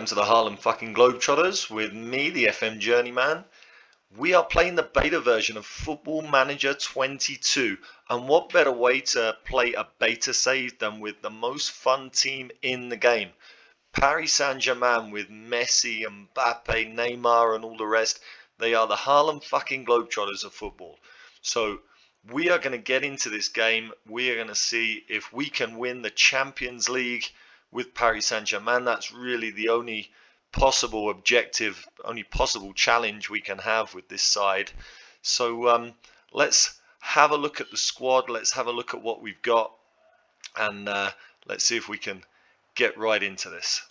to the Harlem fucking Globetrotters with me, the FM Journeyman. We are playing the beta version of Football Manager 22, and what better way to play a beta save than with the most fun team in the game. Paris Saint-Germain with Messi, Mbappe, Neymar and all the rest. They are the Harlem fucking Globetrotters of football. So we are going to get into this game. We are going to see if we can win the Champions League with Paris Saint-Germain. That's really the only possible objective, only possible challenge we can have with this side. So let's have a look at the squad. Let's have a look at what we've got, and let's see if we can get right into this.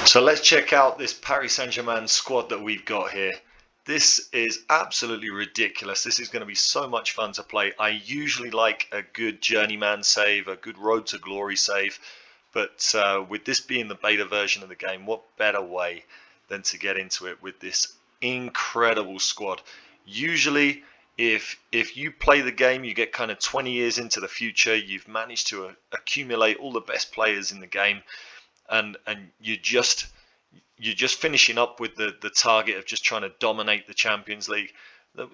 So let's check out this Paris Saint-Germain squad that we've got here. This is absolutely ridiculous. This is going to be so much fun to play. I usually like a good journeyman save, a good road to glory save. But with this being the beta version of the game, what better way than to get into it with this incredible squad. Usually, if you play the game, you get kind of 20 years into the future. You've managed to accumulate all the best players in the game. And you're just finishing up with the target of just trying to dominate the Champions League.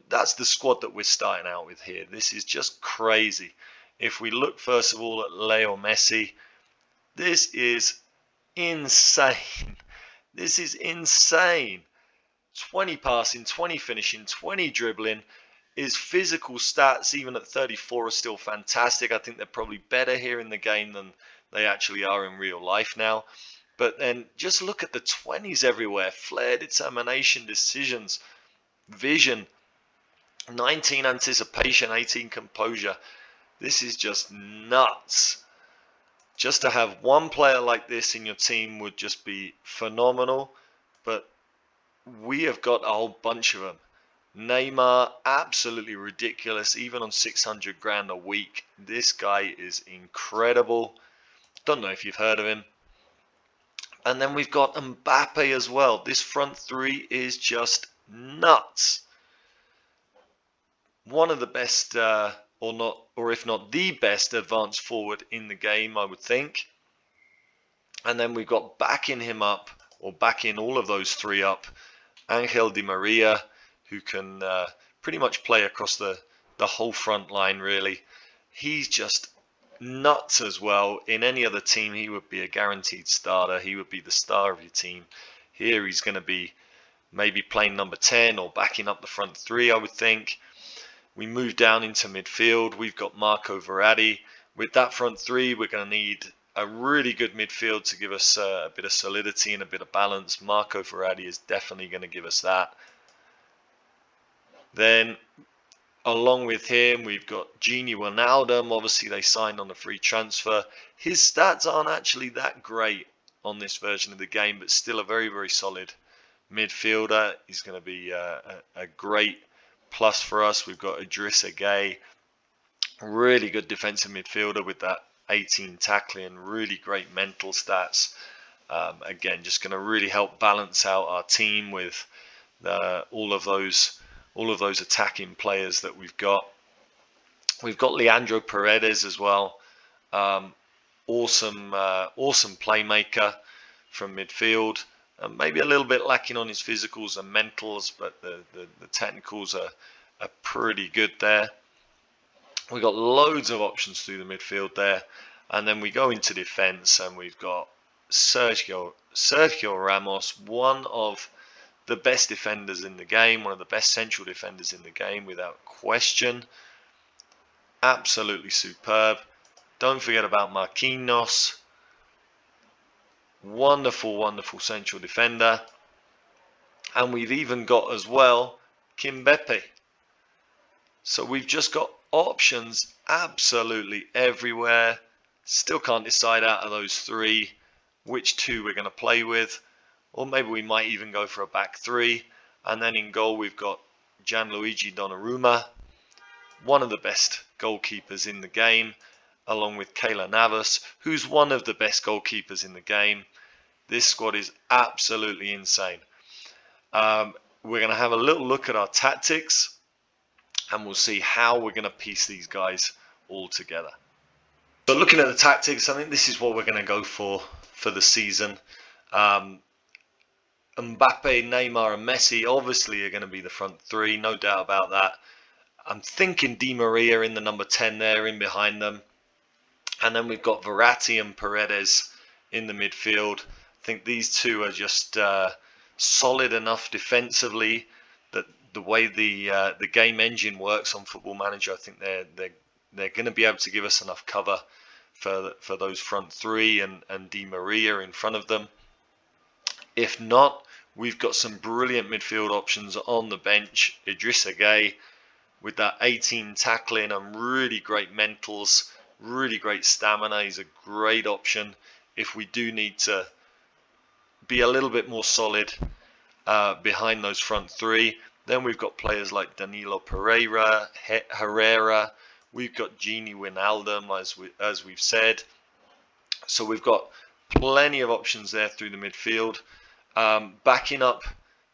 That's the squad that we're starting out with here. This is just crazy. If we look first of all at Leo Messi, this is insane. This is insane. 20 passing, 20 finishing, 20 dribbling. His physical stats, even at 34, are still fantastic. I think they're probably better here in the game than they actually are in real life now. But then just look at the 20s everywhere. Flair, determination, decisions, vision, 19 anticipation, 18 composure. This is just nuts. Just to have one player like this in your team would just be phenomenal. But we have got a whole bunch of them. Neymar, absolutely ridiculous, even on 600 grand a week. This guy is incredible. Don't know if you've heard of him. And then we've got Mbappe as well. This front three is just nuts. One of the best, or if not the best, advanced forward in the game, I would think. And then we've got backing him up, or backing all of those three up, Angel Di Maria, who can pretty much play across the whole front line, really. He's just nuts as well. In any other team, he would be a guaranteed starter. He would be the star of your team. Here, he's going to be maybe playing number 10 or backing up the front three, I would think. We move down into midfield. We've got Marco Verratti. With that front three, we're going to need a really good midfield to give us a bit of solidity and a bit of balance. Marco Verratti is definitely going to give us that. Then, along with him, we've got Gini Wijnaldum. Obviously, they signed on a free transfer. His stats aren't actually that great on this version of the game, but still a very, very solid midfielder. He's going to be a great plus for us. We've got Idrissa Gueye, really good defensive midfielder with that 18 tackling, really great mental stats. Again, just going to really help balance out our team with all of those attacking players that we've got. We've got Leandro Paredes as well. Awesome playmaker from midfield. Maybe a little bit lacking on his physicals and mentals, but the technicals are pretty good there. We've got loads of options through the midfield there. And then we go into defense, and we've got Sergio Ramos, one of the best defenders in the game, one of the best central defenders in the game, without question. Absolutely superb. Don't forget about Marquinhos. Wonderful, wonderful central defender. And we've even got as well Mbappe. So we've just got options absolutely everywhere. Still can't decide out of those three which two we're going to play with. Or maybe we might even go for a back three. And then in goal, we've got Gianluigi Donnarumma, one of the best goalkeepers in the game, along with Keylor Navas, who's one of the best goalkeepers in the game. This squad is absolutely insane. We're going to have a little look at our tactics, and we'll see how we're going to piece these guys all together. So looking at the tactics, I think this is what we're going to go for the season. Um, Mbappe, Neymar, and Messi obviously are going to be the front three, no doubt about that. I'm thinking Di Maria in the number 10 there, in behind them. And then we've got Verratti and Paredes in the midfield. I think these two are just solid enough defensively that the way the game engine works on Football Manager, I think they're going to be able to give us enough cover for those front three and Di Maria in front of them. If not, we've got some brilliant midfield options on the bench. Idrissa Gueye with that 18 tackling and really great mentals, really great stamina. He's a great option if we do need to be a little bit more solid behind those front three. Then we've got players like Danilo Pereira, Herrera. We've got Gini Wijnaldum, as we've said. So we've got plenty of options there through the midfield. Backing up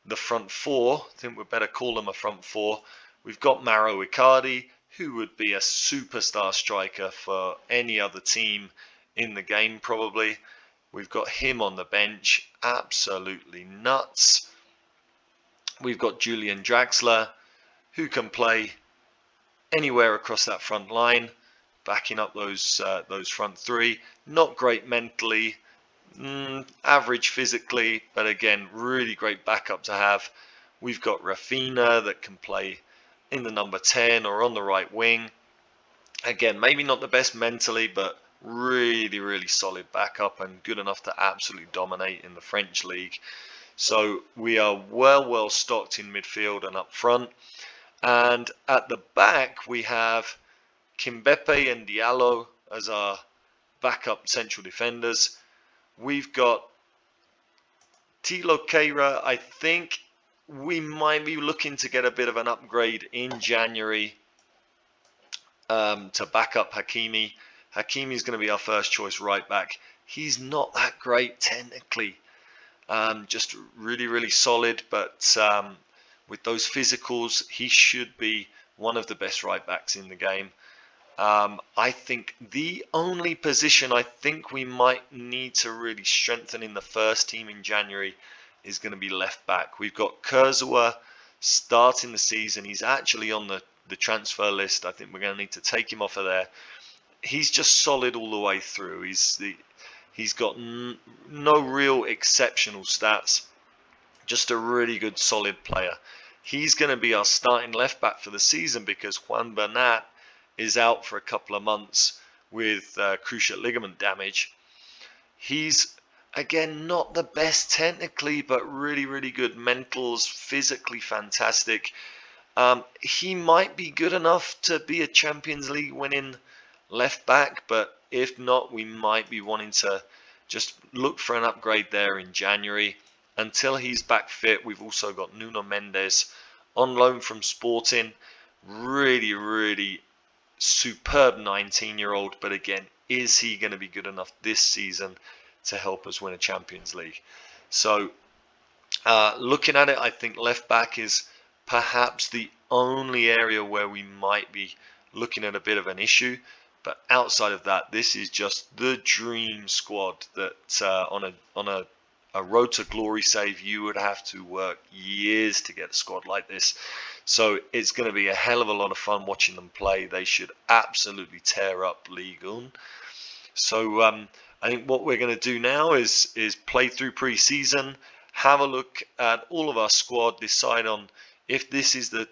the front four, I think we'd better call them a front four. We've got Mauro Icardi, who would be a superstar striker for any other team in the game probably. We've got him on the bench, absolutely nuts. We've got Julian Draxler, who can play anywhere across that front line, backing up those front three. Not great mentally, average physically, but again, really great backup to have. We've got Rafinha that can play in the number 10 or on the right wing. Again, maybe not the best mentally, but really, really solid backup and good enough to absolutely dominate in the French league. So we are well stocked in midfield and up front. And at the back, we have Kimpembe and Diallo as our backup central defenders. We've got Thilo Kehrer. I think we might be looking to get a bit of an upgrade in January to back up Hakimi. Hakimi is going to be our first choice right back. He's not that great technically, just really solid, but with those physicals, he should be one of the best right backs in the game. I think the only position I think we might need to really strengthen in the first team in January is going to be left back. We've got Kurzawa starting the season. He's actually on the transfer list. I think we're going to need to take him off of there. He's just solid all the way through. He's got no real exceptional stats. Just a really good solid player. He's going to be our starting left back for the season because Juan Bernat is out for a couple of months with cruciate ligament damage. He's again not the best technically, but really good mentals, physically fantastic. He might be good enough to be a Champions League winning left back, but if not, we might be wanting to just look for an upgrade there in January. Until he's back fit, we've also got Nuno Mendes on loan from Sporting. Really superb 19-year-old, but again, is he going to be good enough this season to help us win a Champions League? So looking at it, I think left back is perhaps the only area where we might be looking at a bit of an issue. But outside of that, this is just the dream squad that on a road to glory save, you would have to work years to get a squad like this. So it's going to be a hell of a lot of fun watching them play. They should absolutely tear up Ligue 1. So I think what we're going to do now is play through pre-season, have a look at all of our squad, decide on if this is the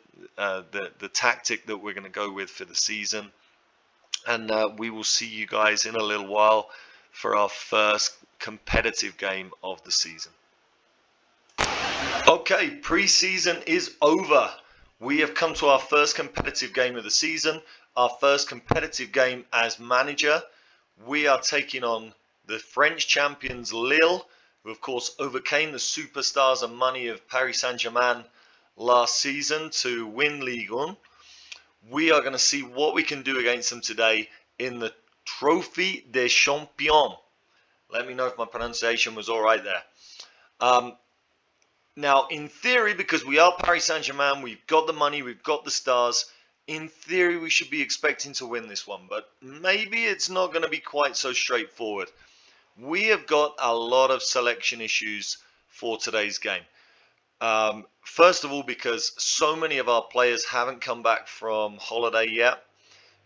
tactic that we're going to go with for the season. And we will see you guys in a little while for our first competitive game of the season. Okay, pre-season is over. We have come to our first competitive game of the season, our first competitive game as manager. We are taking on the French champions Lille, who of course overcame the superstars and money of Paris Saint-Germain last season to win Ligue 1. We are going to see what we can do against them today in the Trophée des Champions. Let me know if my pronunciation was all right there. Now, in theory, because we are Paris Saint-Germain, we've got the money, we've got the stars. In theory, we should be expecting to win this one, but maybe it's not going to be quite so straightforward. We have got a lot of selection issues for today's game. First of all, because so many of our players haven't come back from holiday yet.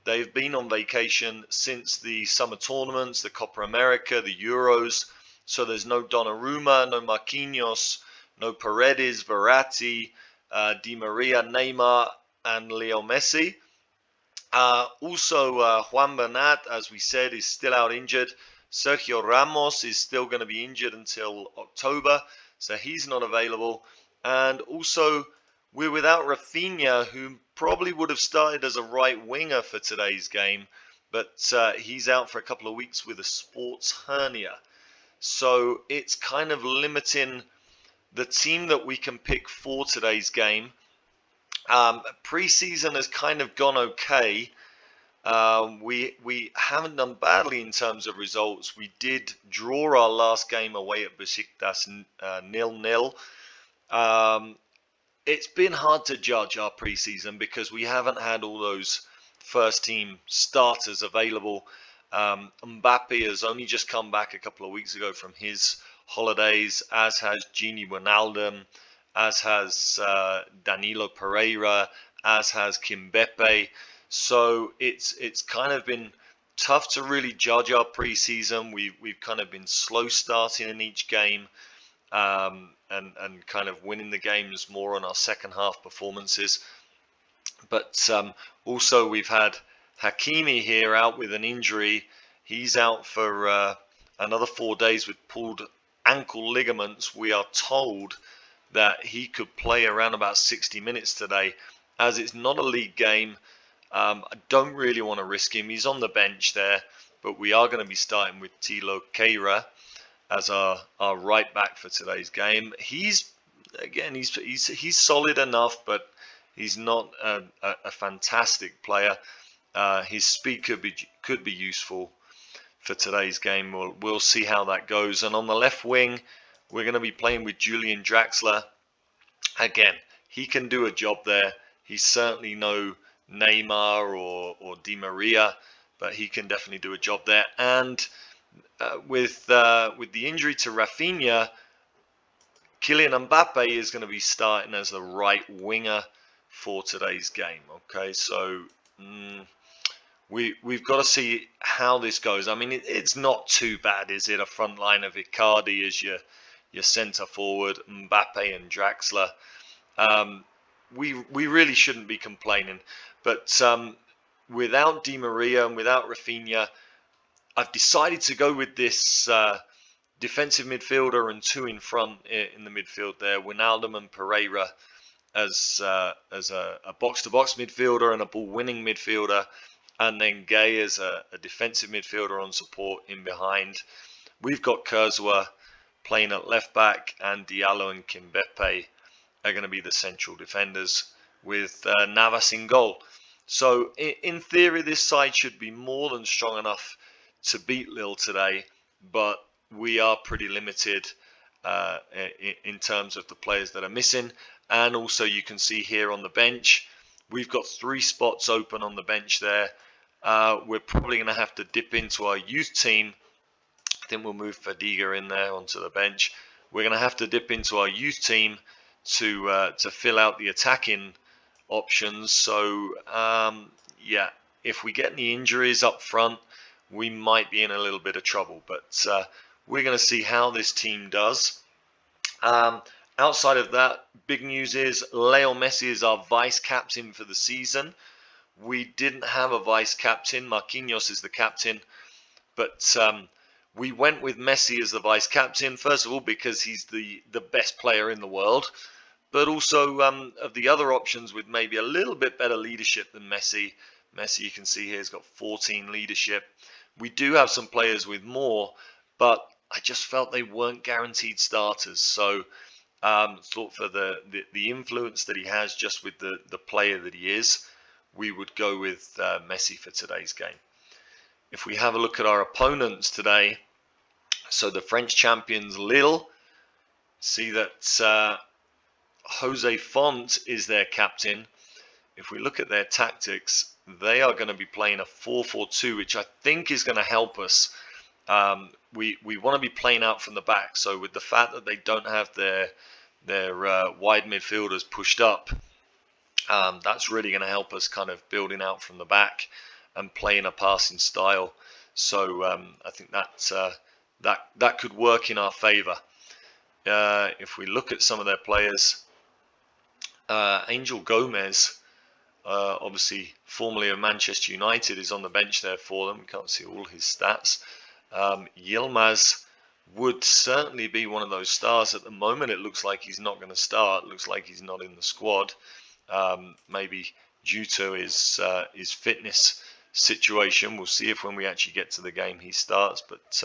They've been on vacation since the summer tournaments, the Copa America, the Euros. So there's no Donnarumma, no Marquinhos, no Paredes, Verratti, Di Maria, Neymar, and Leo Messi. Also, Juan Bernat, as we said, is still out injured. Sergio Ramos is still going to be injured until October, so he's not available. And also, we're without Rafinha, who probably would have started as a right winger for today's game, but he's out for a couple of weeks with a sports hernia. So it's kind of limiting the team that we can pick for today's game. Pre-season has kind of gone okay. We haven't done badly in terms of results. We did draw our last game away at Besiktas 0-0. It's been hard to judge our pre-season because we haven't had all those first team starters available. Mbappe has only just come back a couple of weeks ago from his holidays, as has Gini Wijnaldum, as has Danilo Pereira, as has Kimbepe. So it's kind of been tough to really judge our pre-season. We've kind of been slow starting in each game, and kind of winning the games more on our second half performances. But also we've had Hakimi here out with an injury. He's out for another 4 days with pulled ankle ligaments. We are told that he could play around about 60 minutes today. As it's not a league game, I don't really want to risk him. He's on the bench there, but we are going to be starting with Thilo Kehrer as our right back for today's game. He's solid enough, but he's not a fantastic player. His speed could be useful for today's game. We'll see how that goes. And on the left wing, we're going to be playing with Julian Draxler. Again, he can do a job there. He's certainly no Neymar or Di Maria, but he can definitely do a job there. And with the injury to Rafinha, Kylian Mbappe is going to be starting as the right winger for today's game. Okay, so we've got to see how this goes. I mean, it's not too bad, is it? A front line of Icardi as your centre forward, Mbappe and Draxler. We really shouldn't be complaining. But without Di Maria and without Rafinha, I've decided to go with this defensive midfielder and two in front in the midfield there, Wijnaldum and Pereira as a box-to-box midfielder and a ball-winning midfielder, and then Gay as a defensive midfielder on support in behind. We've got Kurzawa playing at left back, and Diallo and Kimbepe are going to be the central defenders with Navas in goal. So in theory, this side should be more than strong enough to beat Lille today, but we are pretty limited in terms of the players that are missing. And also you can see here on the bench, we've got 3 spots open on the bench there. We're probably going to have to dip into our youth team. I think we'll move Fadiga in there onto the bench. We're going to have to dip into our youth team to fill out the attacking options. So yeah, if we get any injuries up front, we might be in a little bit of trouble. But we're going to see how this team does. Outside of that, big news is Leo Messi is our vice captain for the season. We didn't have a vice captain. Marquinhos is the captain, but we went with Messi as the vice captain. First of all, because he's the best player in the world, but also of the other options with maybe a little bit better leadership than Messi. Messi, you can see here, has got 14 leadership. We do have some players with more, but I just felt they weren't guaranteed starters. So thought for the influence that he has just with the player that he is, we would go with Messi for today's game. If we have a look at our opponents today, so the French champions Lille, see that Jose Font is their captain. If we look at their tactics, they are going to be playing a 4-4-2, which I think is going to help us. we want to be playing out from the back. So with the fact that they don't have their wide midfielders pushed up, that's really going to help us kind of building out from the back and playing a passing style. So I think that could work in our favour. If we look at some of their players, Angel Gomez, obviously formerly of Manchester United, is on the bench there for them. We can't see all his stats. Yilmaz would certainly be one of those stars. At the moment, it looks like he's not going to start. It looks like he's not in the squad. Maybe due to his fitness situation. We'll see if when we actually get to the game he starts. But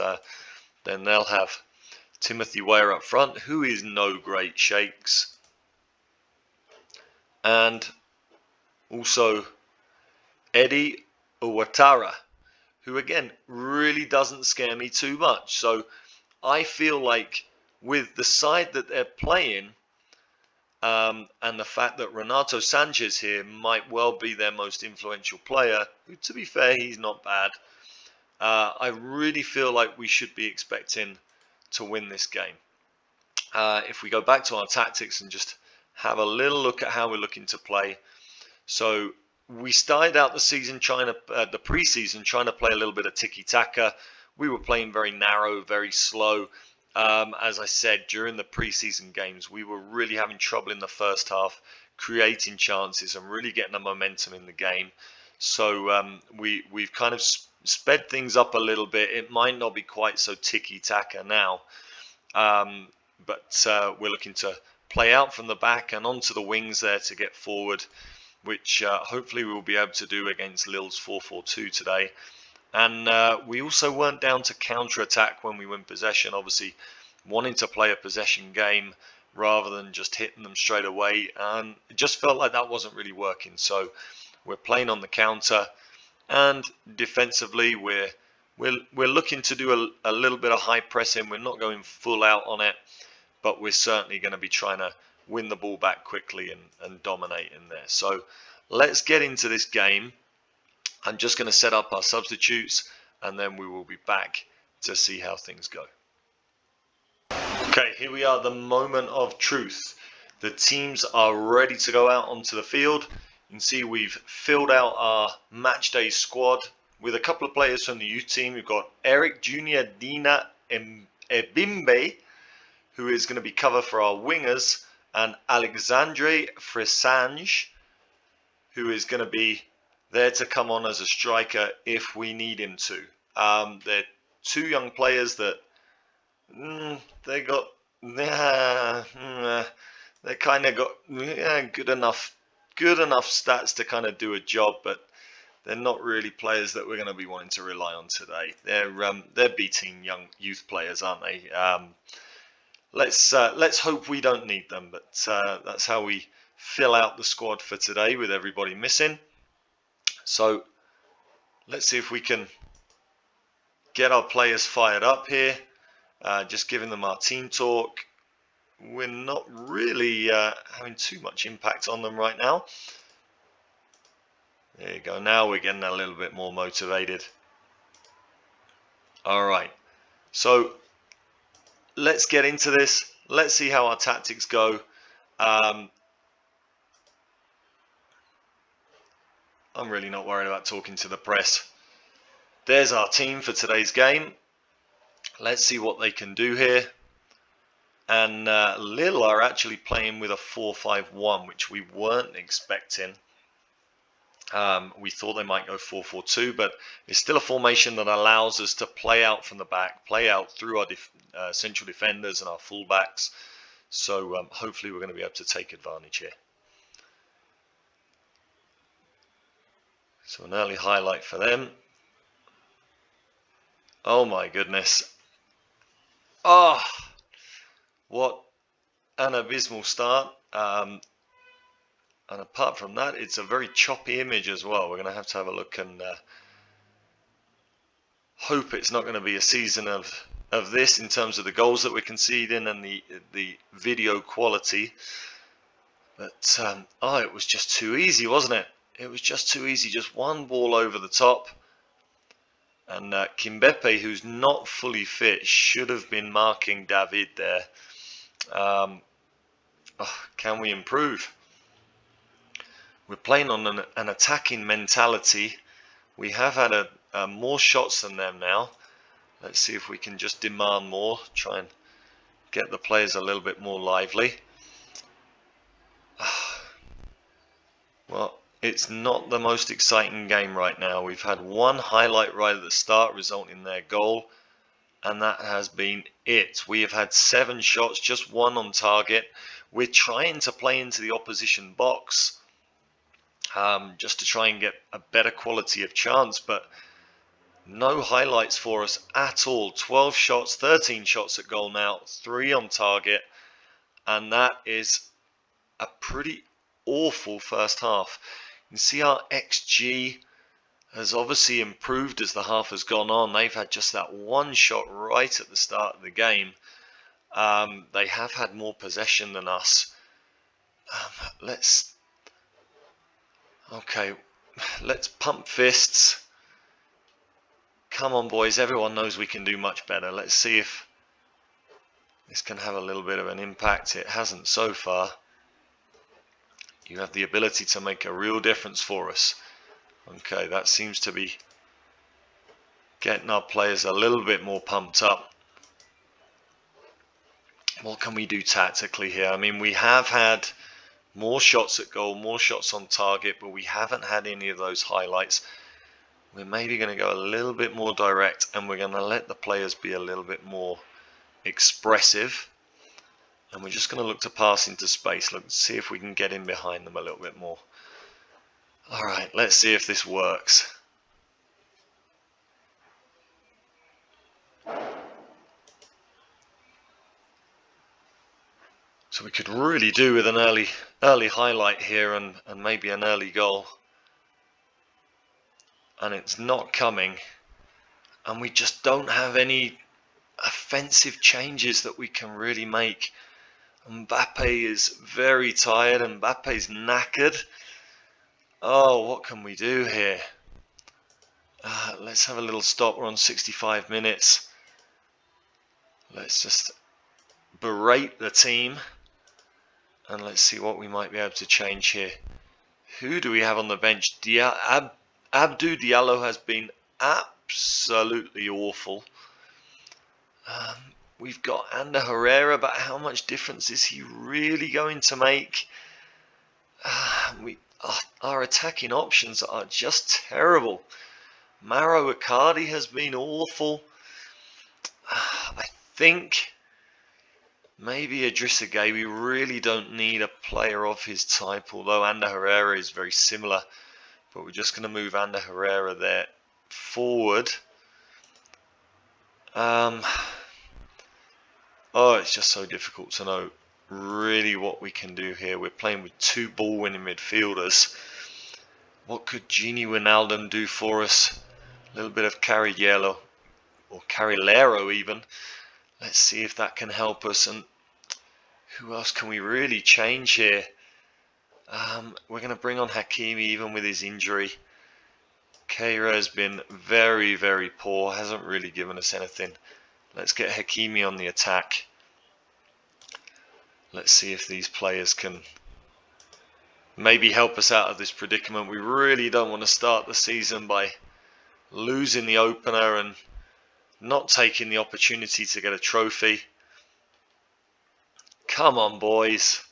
then they'll have Timothy Weah up front, who is no great shakes. And also Eddie Ouattara, who again really doesn't scare me too much. So I feel like with the side that they're playing, and the fact that Renato Sanchez here might well be their most influential player, who, to be fair, he's not bad. I really feel like we should be expecting to win this game. If we go back to our tactics and just have a little look at how we're looking to play. So we started out the season the preseason trying to play a little bit of tiki-taka. We were playing very narrow, very slow. As I said, during the preseason games, we were really having trouble in the first half, creating chances and really getting the momentum in the game. So we've kind of sped things up a little bit. It might not be quite so tiki-taka now, but we're looking to play out from the back and onto the wings there to get forward, which hopefully we'll be able to do against Lille's 4-4-2 today. And we also weren't down to counter-attack when we win possession, obviously wanting to play a possession game rather than just hitting them straight away. And it just felt like that wasn't really working. So we're playing on the counter, and defensively we're looking to do a little bit of high pressing. We're not going full out on it, but we're certainly going to be trying to win the ball back quickly and dominate in there. So let's get into this game. I'm just going to set up our substitutes, and then we will be back to see how things go. Okay, here we are, the moment of truth. The teams are ready to go out onto the field. You can see we've filled out our match day squad with a couple of players from the youth team. We've got Eric Junior Dina Ebimbe, who is going to be cover for our wingers, and Alexandre Fressange, who is going to be there to come on as a striker if we need him to. They're two young players that they kind of got good enough stats to kind of do a job, but they're not really players that we're going to be wanting to rely on today. They're B-team young youth players, aren't they? Let's hope we don't need them, but that's how we fill out the squad for today with everybody missing. So let's see if we can get our players fired up here. Just giving them our team talk. We're not really having too much impact on them right now. There you go. Now we're getting a little bit more motivated. All right. So let's get into this. Let's see how our tactics go. I'm really not worried about talking to the press. There's our team for today's game. Let's see what they can do here. And Lille are actually playing with a 4-5-1, which we weren't expecting. We thought they might go 4-4-2, but it's still a formation that allows us to play out from the back, play out through our central defenders and our fullbacks. So hopefully we're going to be able to take advantage here. So an early highlight for them. Oh my goodness. Oh, what an abysmal start. And apart from that, it's a very choppy image as well. We're going to have a look and hope it's not going to be a season of this in terms of the goals that we're conceding and the video quality. But it was just too easy, wasn't it? It was just too easy. Just one ball over the top. And Kimbepe, who's not fully fit, should have been marking David there. Can we improve? We're playing on an attacking mentality. We have had more shots than them now. Let's see if we can just demand more, try and get the players a little bit more lively. Well, it's not the most exciting game right now. We've had one highlight right at the start resulting in their goal, and that has been it. We have had 7 shots, just 1 on target. We're trying to play into the opposition box just to try and get a better quality of chance, but no highlights for us at all. 12 shots, 13 shots at goal now, 3 on target, and that is a pretty awful first half. You can see our XG has obviously improved as the half has gone on. They've had just that 1 shot right at the start of the game. They have had more possession than us. Let's pump fists. Come on, boys. Everyone knows we can do much better. Let's see if this can have a little bit of an impact. It hasn't so far. You have the ability to make a real difference for us. Okay, that seems to be getting our players a little bit more pumped up. What can we do tactically here? I mean, we have had more shots at goal, more shots on target, but we haven't had any of those highlights. We're maybe going to go a little bit more direct, and we're going to let the players be a little bit more expressive. And we're just going to look to pass into space. Look, see if we can get in behind them a little bit more. All right, let's see if this works. So we could really do with an early highlight here and maybe an early goal. And it's not coming. And we just don't have any offensive changes that we can really make. Mbappe is very tired. Mbappe's knackered. Oh, what can we do here? Let's have a little stop. We're on 65 minutes. Let's just berate the team. And let's see what we might be able to change here. Who do we have on the bench? Abdou Diallo has been absolutely awful. We've got Ander Herrera, but how much difference is he really going to make? Our attacking options are just terrible. Mauro Icardi has been awful. I think maybe Idrissa Gueye. We really don't need a player of his type, although Ander Herrera is very similar. But we're just going to move Ander Herrera there forward. It's just so difficult to know really what we can do here. We're playing with 2 ball-winning midfielders. What could Gini Wijnaldum do for us? A little bit of Carrillo, or Carrilero even. Let's see if that can help us. And who else can we really change here? We're going to bring on Hakimi even with his injury. Keira has been very, very poor. Hasn't really given us anything. Let's get Hakimi on the attack. Let's see if these players can maybe help us out of this predicament. We really don't want to start the season by losing the opener and not taking the opportunity to get a trophy. Come on, boys.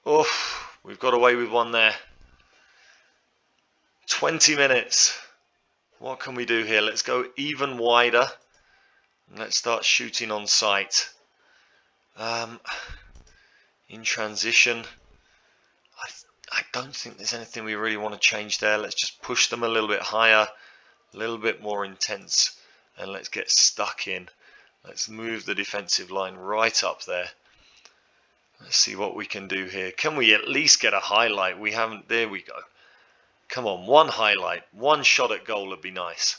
Oof, we've got away with one there. 20 minutes. What can we do here? Let's go even wider. And let's start shooting on sight. In transition, I don't think there's anything we really want to change there. Let's just push them a little bit higher, a little bit more intense, and let's get stuck in. Let's move the defensive line right up there. Let's see what we can do here. Can we at least get a highlight? We haven't. There we go. Come on, one highlight. One shot at goal would be nice.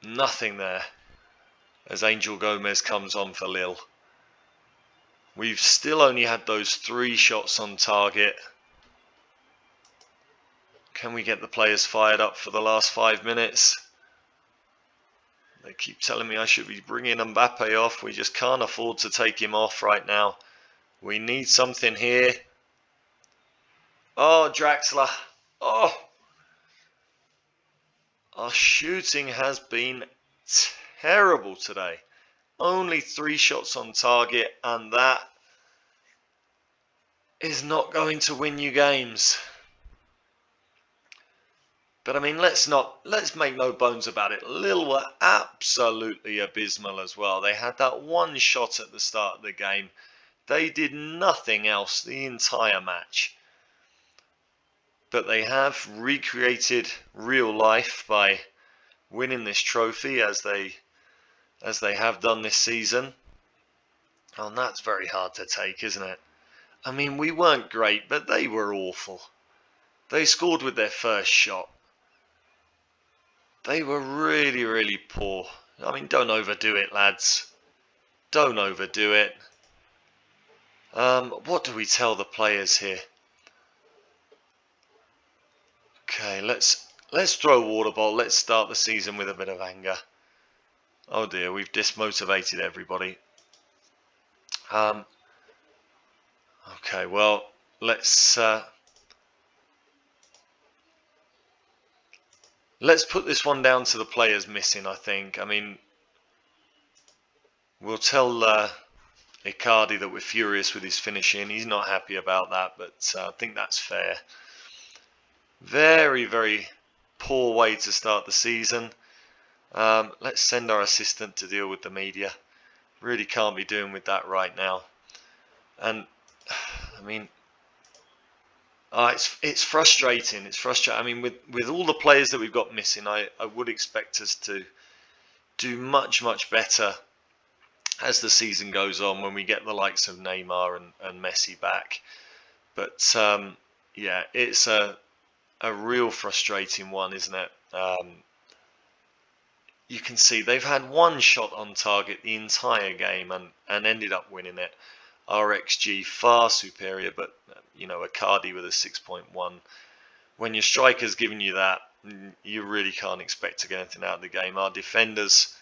Nothing there as Angel Gomez comes on for Lille. We've still only had those 3 shots on target. Can we get the players fired up for the last 5 minutes? They keep telling me I should be bringing Mbappe off. We just can't afford to take him off right now. We need something here. Oh, Draxler. Oh. Our shooting has been terrible today. Only 3 shots on target, and that is not going to win you games. But I mean, let's make no bones about it. Lille were absolutely abysmal as well. They had that 1 shot at the start of the game. They did nothing else the entire match. But they have recreated real life by winning this trophy as they have done this season. Oh, and that's very hard to take, isn't it? I mean, we weren't great, but they were awful. They scored with their first shot. They were really, really poor. I mean, don't overdo it, lads. Don't overdo it. What do we tell the players here? Okay, let's throw a water ball. Let's start the season with a bit of anger. Oh dear, we've dismotivated everybody. Okay, well, let's put this one down to the players missing, I think. I mean, we'll tell Icardi that we're furious with his finishing. He's not happy about that, but I think that's fair. Very, very poor way to start the season. Let's send our assistant to deal with the media. Really can't be doing with that right now. And, I mean... it's frustrating. It's frustrating. I mean, with all the players that we've got missing, I would expect us to do much, much better as the season goes on when we get the likes of Neymar and Messi back. But yeah, it's a real frustrating one, isn't it? You can see they've had 1 shot on target the entire game and ended up winning it. RXG far superior, but you know, Icardi with a 6.1. When your striker's giving you that, you really can't expect to get anything out of the game. Our defenders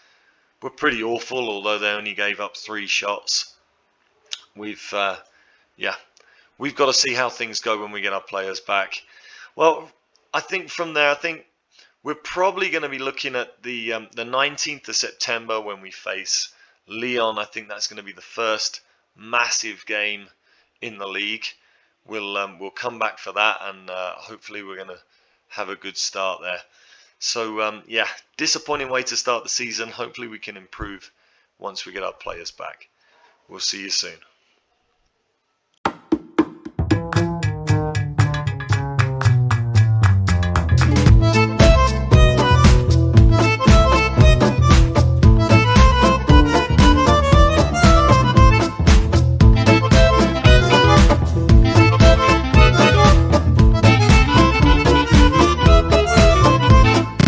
were pretty awful, although they only gave up 3 shots. We've got to see how things go when we get our players back. Well, I think from there, we're probably going to be looking at the 19th of September when we face Lyon. I think that's going to be the first massive game in the league. We'll come back for that, and hopefully we're going to have a good start there. So yeah, disappointing way to start the season. Hopefully we can improve once we get our players back. We'll see you soon.